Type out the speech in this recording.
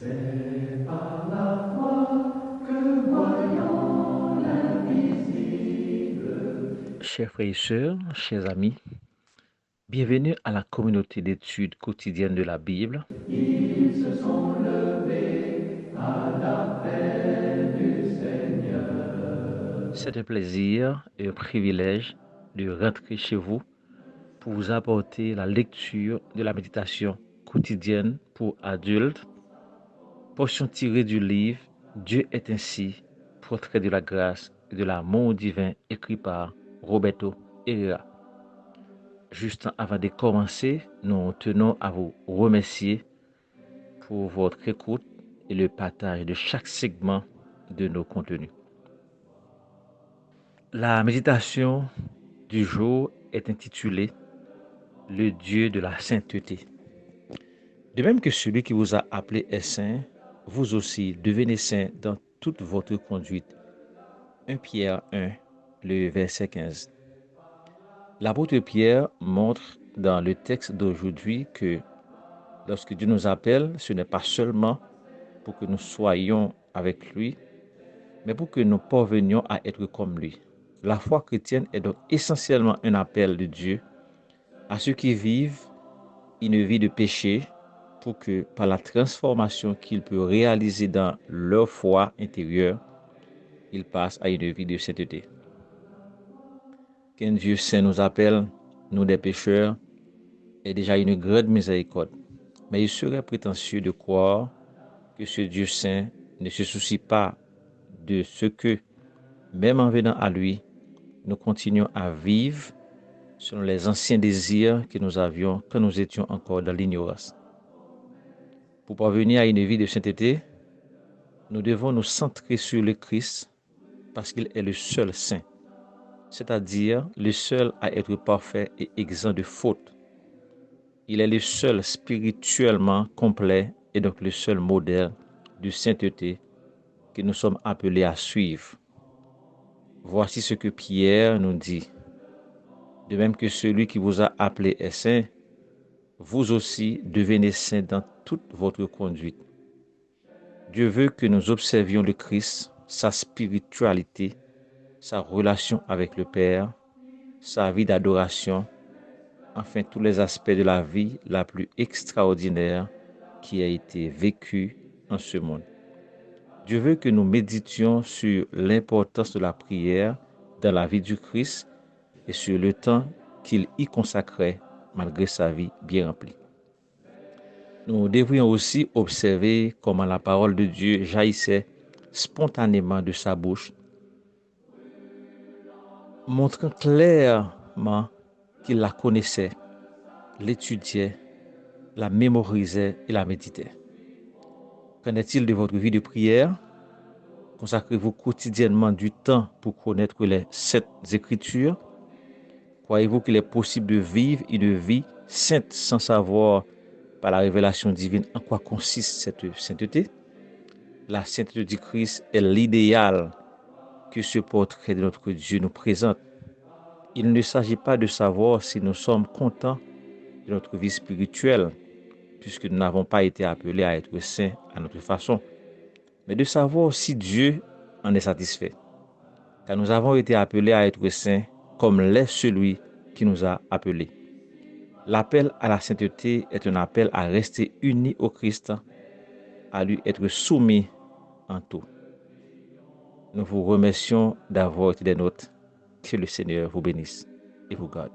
C'est par la foi que voyons l'invisible. Chers frères et sœurs, chers amis, bienvenue à la communauté d'études quotidiennes de la Bible. Ils se sont levés à l'appel du Seigneur. C'est un plaisir et un privilège de rentrer chez vous pour vous apporter la lecture de la méditation quotidienne pour adultes, portion tirée du livre Dieu est ainsi, portrait de la grâce et de l'amour divin écrit par Roberto Herrera. Juste avant de commencer, nous tenons à vous remercier pour votre écoute et le partage de chaque segment de nos contenus. La méditation du jour est intitulée Le Dieu de la sainteté. De même que celui qui vous a appelé est saint, vous aussi devenez saints dans toute votre conduite. 1 Pierre 1, le verset 15. L'apôtre Pierre montre dans le texte d'aujourd'hui que lorsque Dieu nous appelle, ce n'est pas seulement pour que nous soyons avec lui, mais pour que nous parvenions à être comme lui. La foi chrétienne est donc essentiellement un appel de Dieu à ceux qui vivent une vie de péché pour que par la transformation qu'il peut réaliser dans leur foi intérieure, ils passent à une vie de sainteté. Qu'un Dieu saint nous appelle, nous des pécheurs, est déjà une grande miséricorde. Mais il serait prétentieux de croire que ce Dieu saint ne se soucie pas de ce que, même en venant à lui, nous continuons à vivre selon les anciens désirs que nous avions quand nous étions encore dans l'ignorance. Pour parvenir à une vie de sainteté, nous devons nous centrer sur le Christ parce qu'il est le seul saint, c'est-à-dire le seul à être parfait et exempt de faute. Il est le seul spirituellement complet et donc le seul modèle de sainteté que nous sommes appelés à suivre. Voici ce que Pierre nous dit. De même que celui qui vous a appelé est saint, vous aussi devenez saints dans toute votre conduite. Dieu veut que nous observions le Christ, sa spiritualité, sa relation avec le Père, sa vie d'adoration, enfin tous les aspects de la vie la plus extraordinaire qui a été vécue en ce monde. Dieu veut que nous méditions sur l'importance de la prière dans la vie du Christ et sur le temps qu'il y consacrait malgré sa vie bien remplie. Nous devrions aussi observer comment la parole de Dieu jaillissait spontanément de sa bouche, montrant clairement qu'il la connaissait, l'étudiait, la mémorisait et la méditait. Qu'en est-il de votre vie de prière? Consacrez-vous quotidiennement du temps pour connaître les Saintes Écritures? Croyez-vous qu'il est possible de vivre une vie sainte sans savoir par la révélation divine en quoi consiste cette sainteté? La sainteté du Christ est l'idéal que ce portrait de notre Dieu nous présente. Il ne s'agit pas de savoir si nous sommes contents de notre vie spirituelle, puisque nous n'avons pas été appelés à être saints à notre façon, mais de savoir si Dieu en est satisfait. Car nous avons été appelés à être saints comme l'est celui qui nous a appelés. L'appel à la sainteté est un appel à rester unis au Christ, à lui être soumis en tout. Nous vous remercions d'avoir été des nôtres. Que le Seigneur vous bénisse et vous garde.